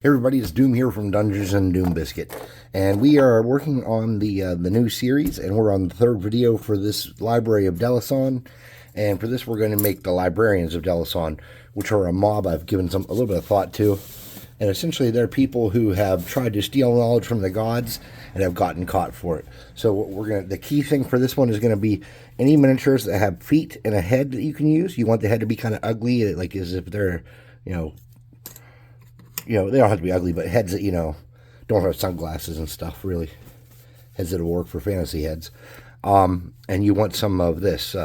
Hey everybody, it's Doom here from Dungeons and Doom Biscuit, and we are working on the new series, and we're on the third video for this library of Deloson. And for this, we're going to make the Librarians of Deloson, which are a mob I've given a little bit of thought to. And essentially, they're people who have tried to steal knowledge from the gods and have gotten caught for it. So the key thing for this one is going to be any miniatures that have feet and a head that you can use. You want the head to be kind of ugly, like as if they're, they don't have to be ugly, but heads that, don't have sunglasses and stuff, really. Heads that'll work for fantasy heads. And you want some of this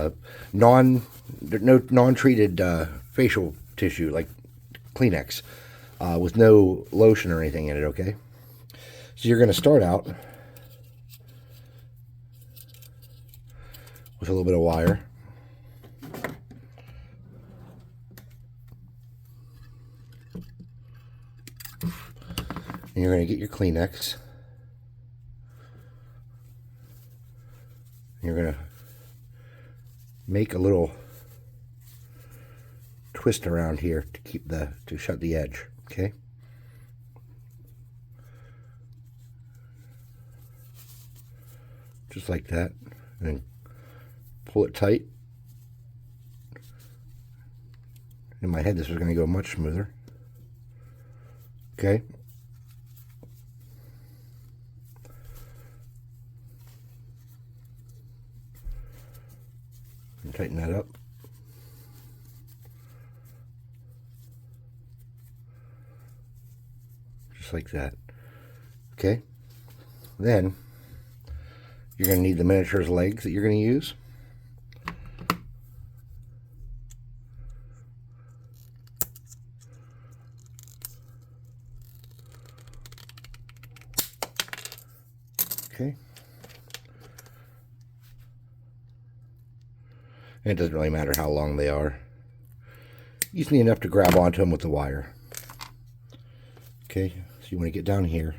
non-treated facial tissue, like Kleenex, with no lotion or anything in it, okay? So you're going to start out with a little bit of wire. And you're going to get your Kleenex. You're going to make a little twist around here to shut the edge, okay? Just like that. And then pull it tight. In my head, this is going to go much smoother. Okay? And tighten that up. Just like that. Okay? Then, you're going to need the miniature's legs that you're going to use. Okay. And it doesn't really matter how long they are. You just need enough to grab onto them with the wire. Okay, so you want to get down here.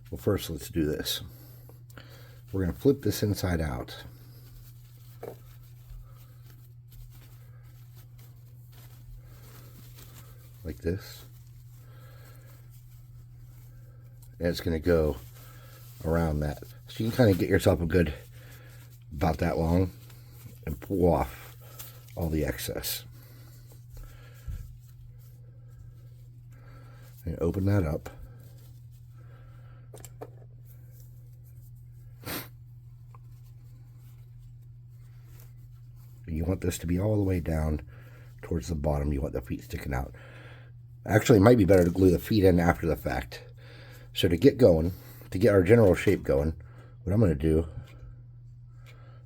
Well, first let's do this. We're going to flip this inside out. Like this. And it's going to go around that. So you can kind of get yourself a good, about that long, and pull off all the excess. And open that up. You want this to be all the way down towards the bottom. You want the feet sticking out. Actually, it might be better to glue the feet in after the fact. So to get going, to get our general shape going, what I'm going to do,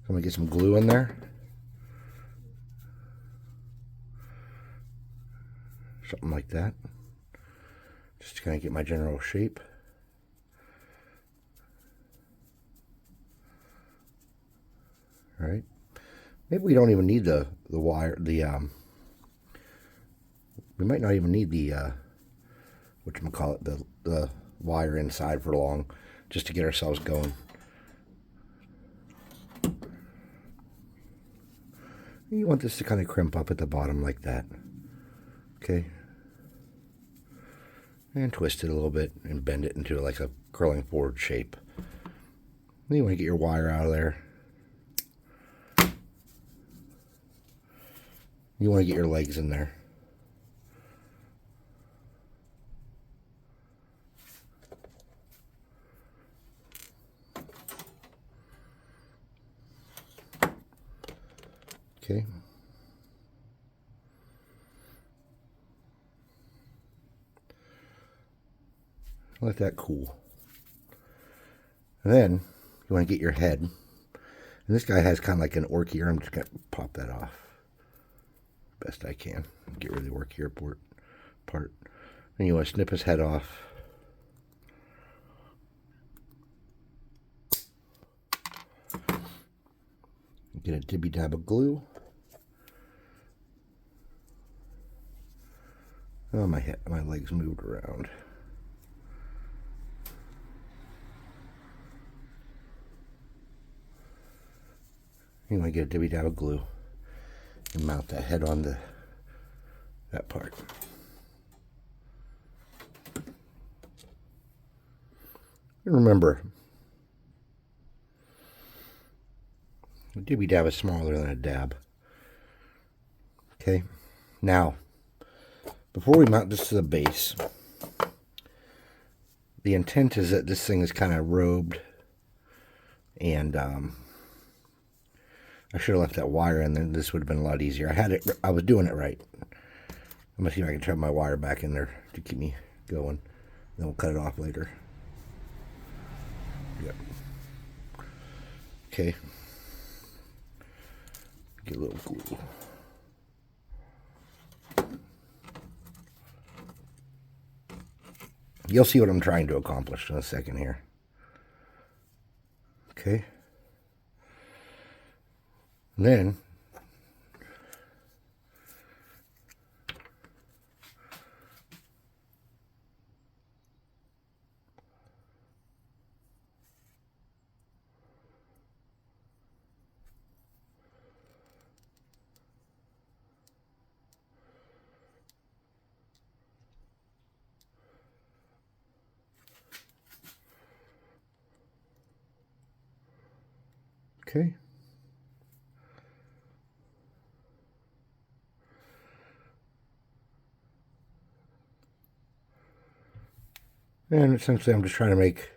I'm going to get some glue in there. Something like that. Just to kind of get my general shape. All right. Maybe we don't even need the wire, we might not even need the, whatchamacallit, the wire inside for long, just to get ourselves going. You want this to kind of crimp up at the bottom like that. Okay. And twist it a little bit and bend it into like a curling forward shape. Then you want to get your wire out of there. You want to get your legs in there. Okay. Let that cool. And then you want to get your head. And this guy has kind of like an orc ear. I'm just going to pop that off best I can. Get rid of the orc ear part. And you want to snip his head off. Get a dibby dab of glue. Oh, my legs moved around. You want to get a dibby dab of glue and mount that head on that part. Remember, a dibby dab is smaller than a dab. Okay, now, before we mount this to the base, the intent is that this thing is kind of robed, and I should have left that wire in there. This would have been a lot easier. I was doing it right. I'm gonna see if I can turn my wire back in there to keep me going. Then we'll cut it off later. Yep. Okay. Get a little glue. You'll see what I'm trying to accomplish in a second here. Okay. And then okay. And essentially I'm just trying to make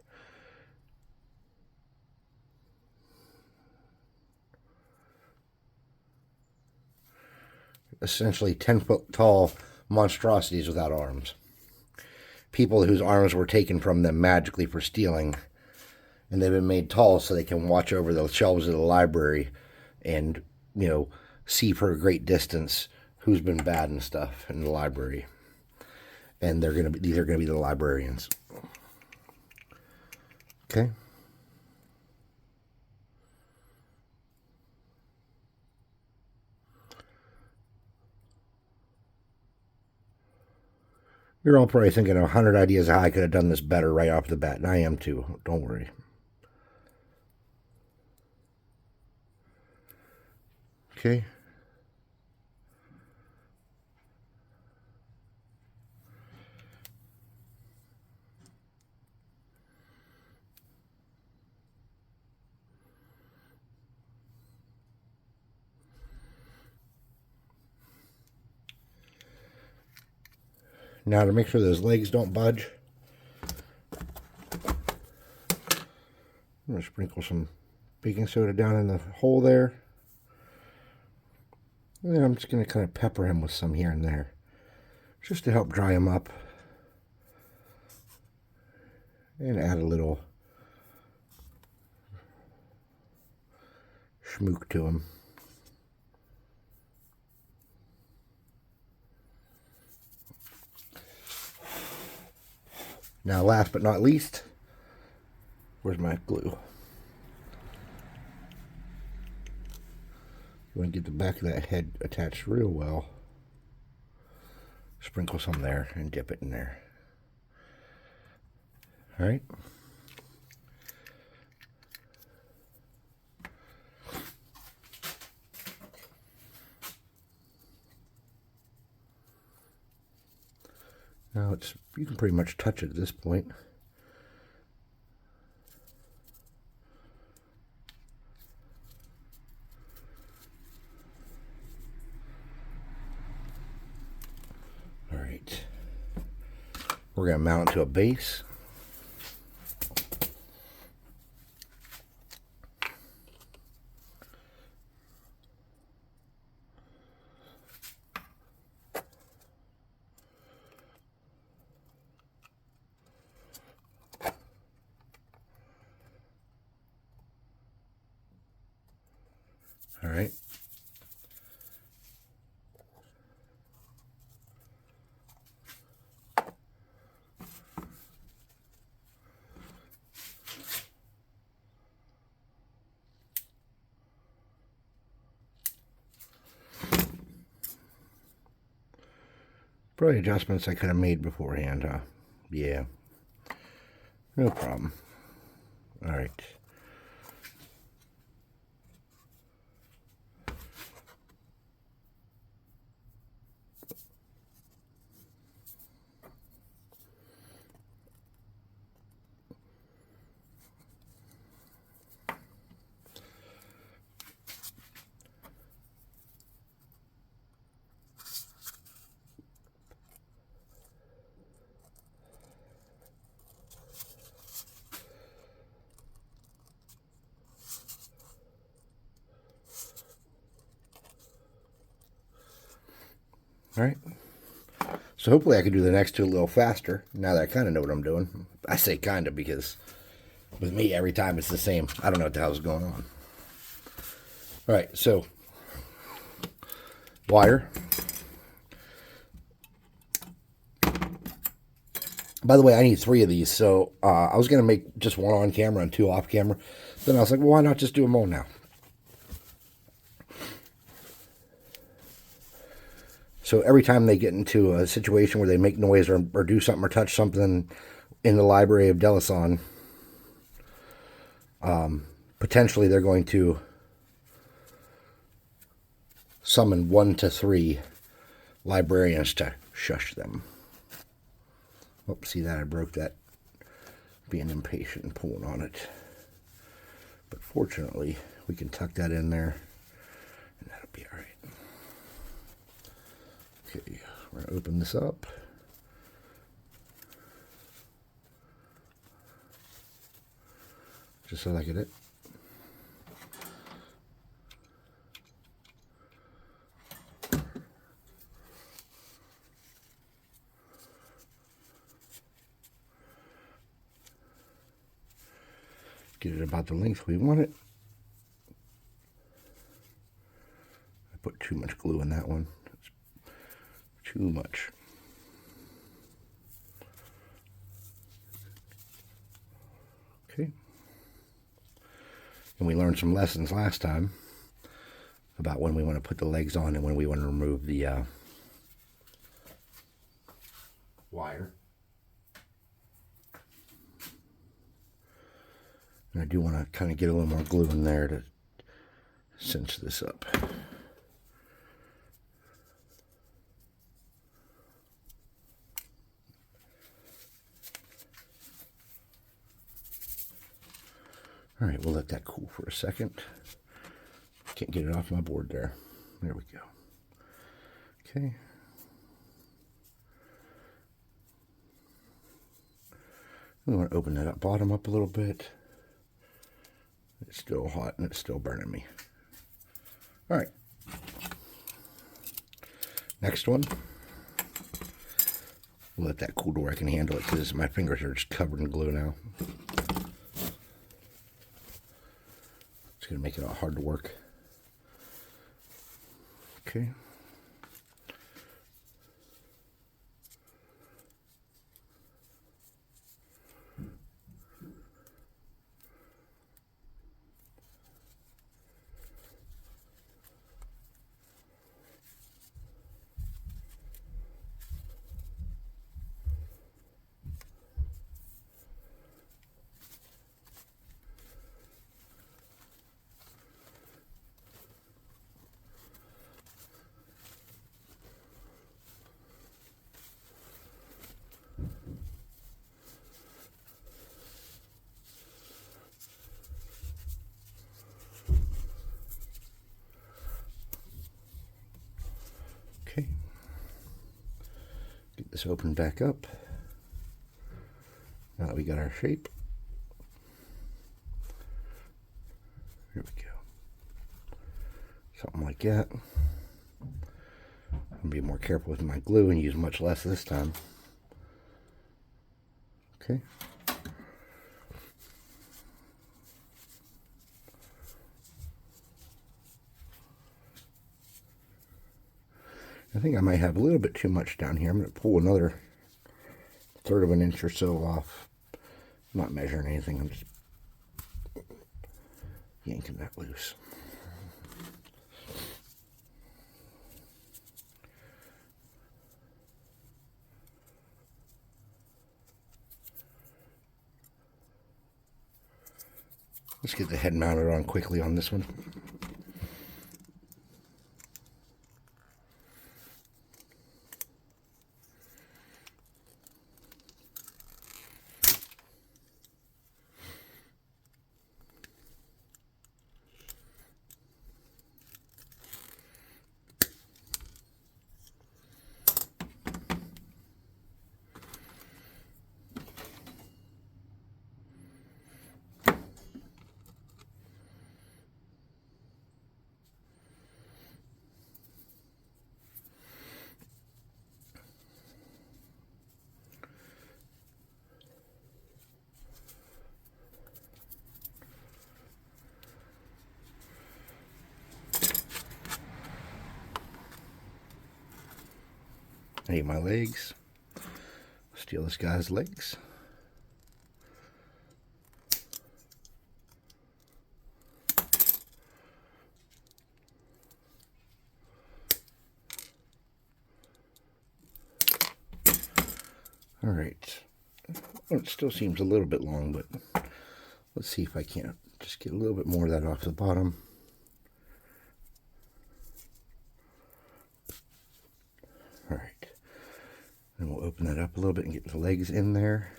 essentially 10-foot tall monstrosities without arms. People whose arms were taken from them magically for stealing, and they've been made tall so they can watch over the shelves of the library and, you know, see for a great distance who's been bad and stuff in the library. And these are gonna be the librarians. Okay. You're all probably thinking 100 ideas how I could have done this better right off the bat, and I am too. Don't worry. Okay. Now to make sure those legs don't budge, I'm going to sprinkle some baking soda down in the hole there. And then I'm just going to kind of pepper him with some here and there, just to help dry him up. And add a little schmook to him. Now, last but not least, where's my glue? You want to get the back of that head attached real well. Sprinkle some there and dip it in there. All right. Now you can pretty much touch it at this point. All right. We're going to mount it to a base. All right. Probably adjustments I could have made beforehand, huh? Yeah. No problem. All right. All right. So hopefully I can do the next two a little faster now that I kind of know what I'm doing. I say kind of because with me, every time it's the same. I don't know what the hell's going on. All right, so wire. By the way, I need 3 of these, so I was going to make just 1 on camera and 2 off camera. Then I was like, well, why not just do them all now? So every time they get into a situation where they make noise or do something or touch something in the library of Deloson, potentially they're going to summon 1 to 3 librarians to shush them. Oh, see that? I broke that being impatient and pulling on it. But fortunately, we can tuck that in there, and that'll be all right. Okay, we're going to open this up. Just so I get it. Get it about the length we want it. I put too much glue in that one. That's too much. Okay. And we learned some lessons last time about when we want to put the legs on and when we want to remove the wire. And I do want to kind of get a little more glue in there to cinch this up. All right, we'll let that cool for a second. Can't get it off my board there. There we go. Okay. We want to open that up, bottom up a little bit. It's still hot and it's still burning me. All right. Next one. We'll let that cool to where I can handle it because my fingers are just covered in glue now. It's going to make it all hard to work. Okay. Okay. Get this open back up. Now that we got our shape. Here we go. Something like that. I'll be more careful with my glue and use much less this time. Okay. I think I might have a little bit too much down here. I'm going to pull another 1/3 of an inch or so off. I'm not measuring anything. I'm just yanking that loose. Let's get the head mounted on quickly on this one. I need my legs. Steal this guy's legs. All right. Well, it still seems a little bit long, but let's see if I can't just get a little bit more of that off the bottom. All right. And we'll open that up a little bit and get the legs in there.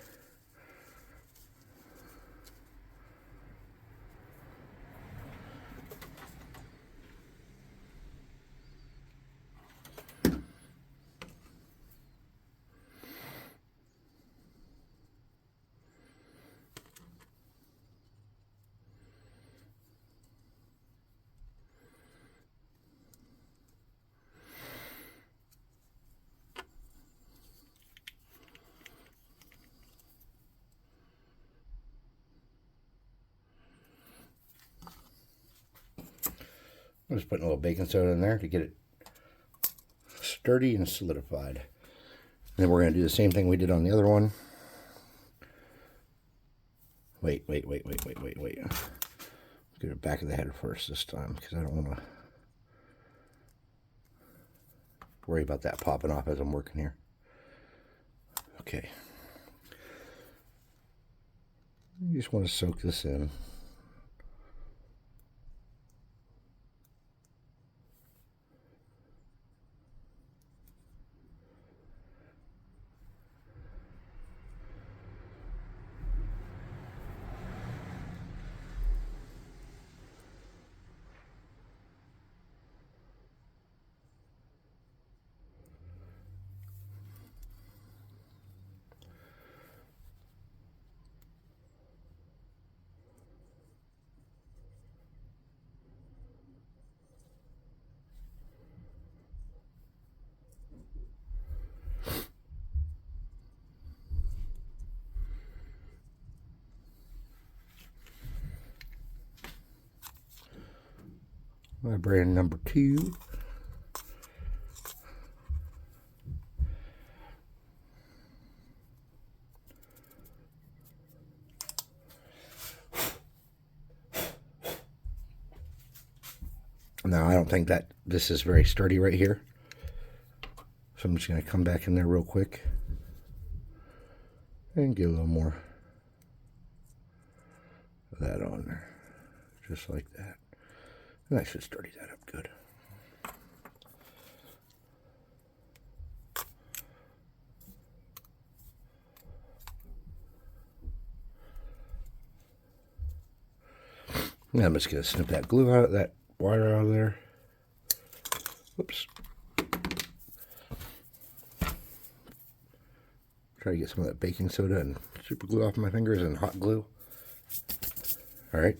I'm just putting a little baking soda in there to get it sturdy and solidified. And then we're going to do the same thing we did on the other one. Wait. Let's get it back of the head first this time, because I don't want to worry about that popping off as I'm working here. Okay. You just want to soak this in. Librarian number 2. Now, I don't think that this is very sturdy right here. So I'm just going to come back in there real quick and get a little more of that on there. Just like that. And I should sturdy that up good. Now I'm just going to snip that glue out of that wire out of there. Whoops. Try to get some of that baking soda and super glue off my fingers and hot glue. All right.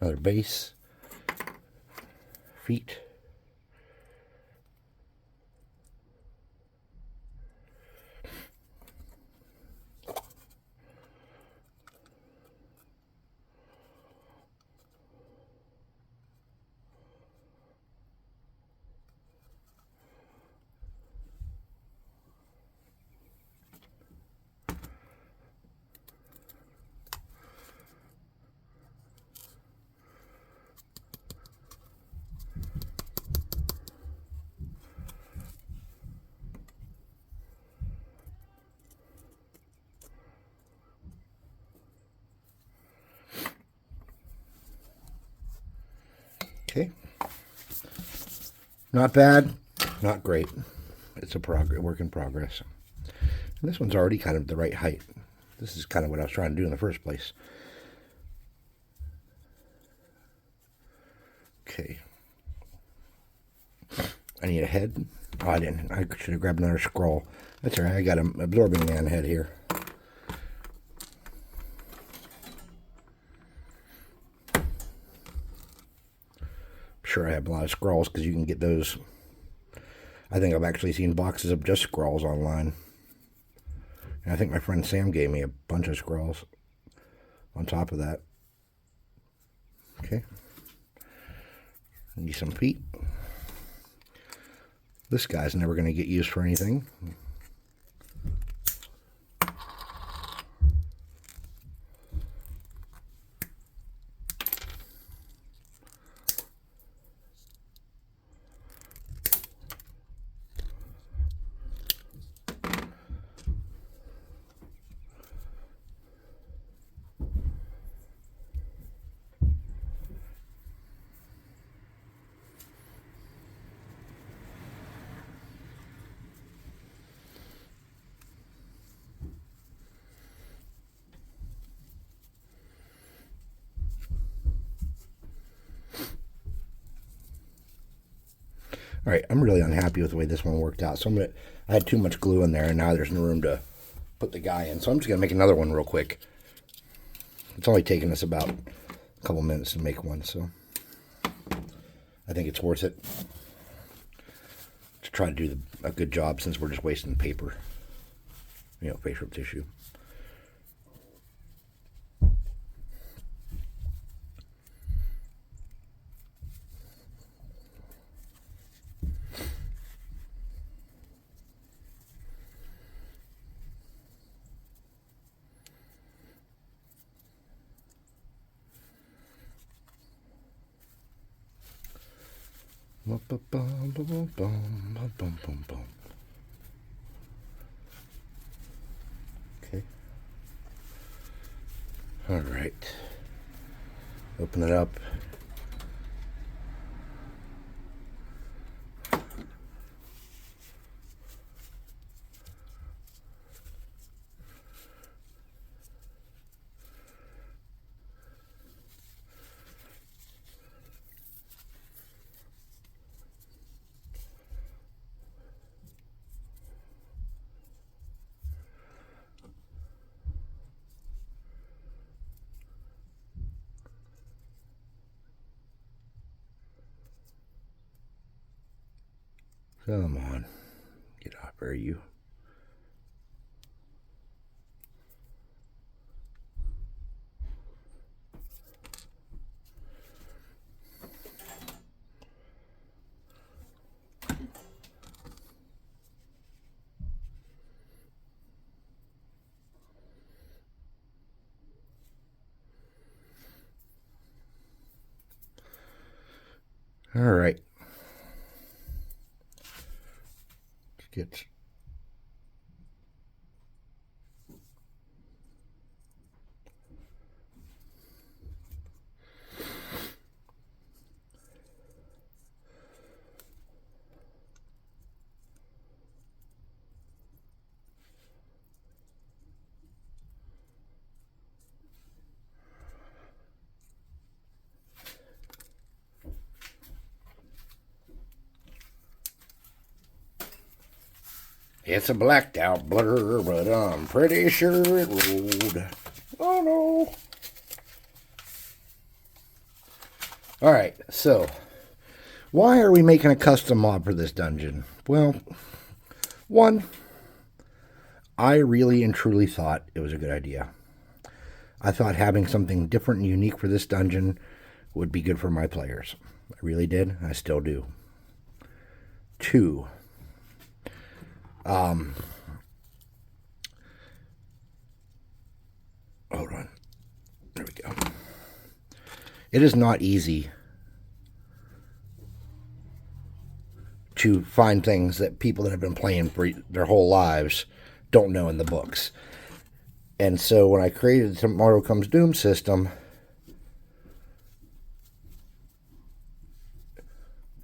Another base. Feet. Okay. Not bad, not great. It's a work in progress. And this one's already kind of the right height. This is kind of what I was trying to do in the first place. Okay. I need a head. Oh, I didn't. I should have grabbed another scroll. That's all right. I got an absorbing man head here. Sure, I have a lot of scrolls because you can get those. I think I've actually seen boxes of just scrolls online. And I think my friend Sam gave me a bunch of scrolls on top of that. Okay. Need some feet. This guy's never going to get used for anything. All right, I'm really unhappy with the way this one worked out. So I had too much glue in there, and now there's no room to put the guy in. So I'm just going to make another one real quick. It's only taken us about a couple minutes to make one, so I think it's worth it to try to do a good job since we're just wasting paper, facial tissue. Okay. All right. Open it up. Come on. Get off there, you. All right. Let's get It's a blacked out blur, but I'm pretty sure it rolled. Oh no. Alright, so why are we making a custom mob for this dungeon? Well, one, I really and truly thought it was a good idea. I thought having something different and unique for this dungeon would be good for my players. I really did. I still do. Two, hold on. There we go. It is not easy to find things that people that have been playing for their whole lives don't know in the books. And so when I created the Tomorrow Comes Doom system,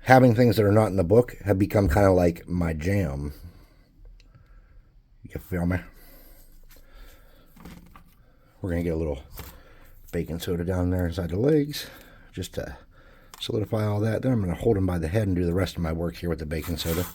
having things that are not in the book have become kind of like my jam. You feel me? We're going to get a little baking soda down there inside the legs just to solidify all that. Then I'm going to hold them by the head and do the rest of my work here with the baking soda.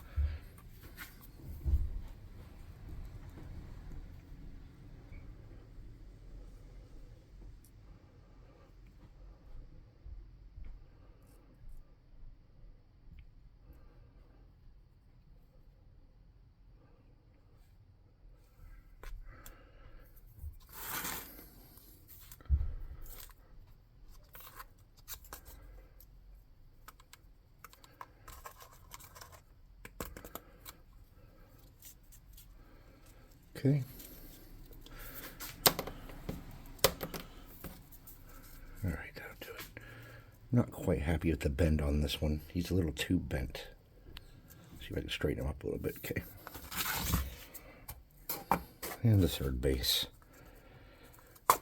Okay. All right, that'll do it. Not quite happy with the bend on this one. He's a little too bent. See if I can straighten him up a little bit. Okay. And the third base.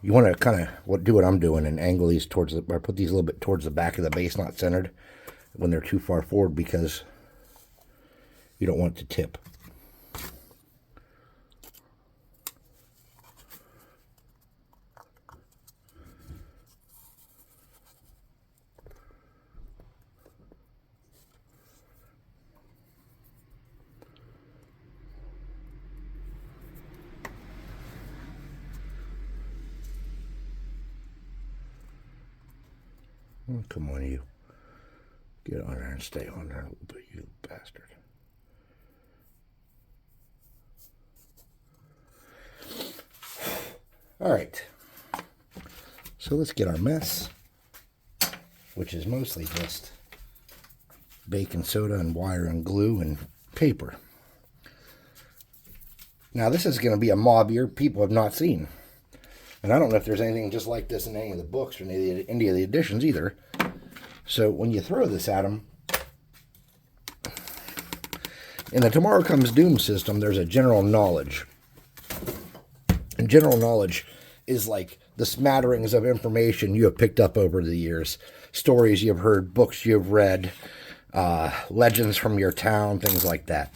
You want to kind of do what I'm doing and angle these towards the, or put these a little bit towards the back of the base, not centered, when they're too far forward, because you don't want it to tip. Oh, come on, you. Get on there and stay on there a little bit, you bastard. All right. So let's get our mess, which is mostly just baking soda and wire and glue and paper. Now, this is going to be a mob year people have not seen. And I don't know if there's anything just like this in any of the books or any of the editions either. So when you throw this at them, in the Tomorrow Comes Doom system, there's a general knowledge. And general knowledge is like the smatterings of information you have picked up over the years. Stories you've heard, books you've read, legends from your town, things like that.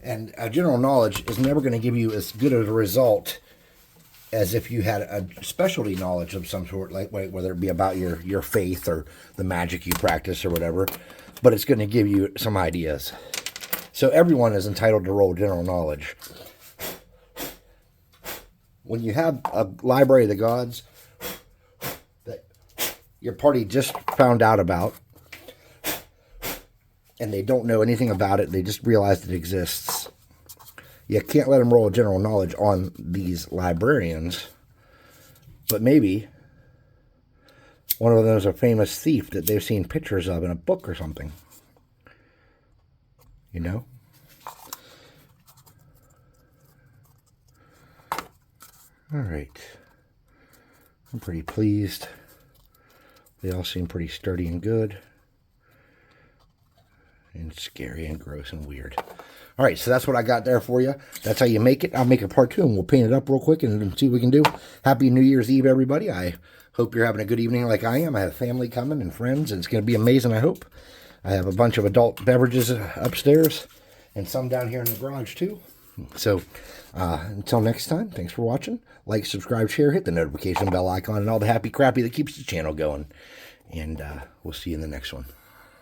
And general knowledge is never going to give you as good of a result as if you had a specialty knowledge of some sort, like whether it be about your faith or the magic you practice or whatever. But it's going to give you some ideas. So everyone is entitled to roll general knowledge. When you have a Library of the Gods that your party just found out about, and they don't know anything about it, they just realized it exists, you can't let them roll general knowledge on these librarians. But maybe one of them is a famous thief that they've seen pictures of in a book or something. You know? All right. I'm pretty pleased. They all seem pretty sturdy and good. And scary and gross and weird. All right, so that's what I got there for you. That's how you make it. I'll make a part 2, and we'll paint it up real quick and see what we can do. Happy New Year's Eve, everybody. I hope you're having a good evening like I am. I have family coming and friends, and it's going to be amazing, I hope. I have a bunch of adult beverages upstairs and some down here in the garage, too. So until next time, thanks for watching. Like, subscribe, share, hit the notification bell icon, and all the happy crappy that keeps the channel going. And we'll see you in the next one.